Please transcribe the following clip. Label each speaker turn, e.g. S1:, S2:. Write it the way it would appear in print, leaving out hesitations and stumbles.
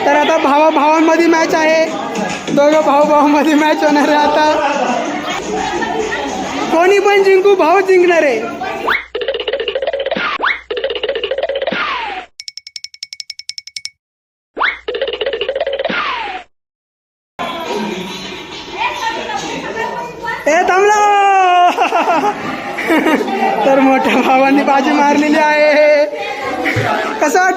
S1: तर आता भावांमध्ये मॅच आहे. दोघं भावांमध्ये मॅच होणार आहे. आता कोणी पण जिंकू, भाऊ जिंकणार आहे. ए थांबला. तर मोठ्या भावांनी बाजी मारलेली आहे. कसं वाटतं?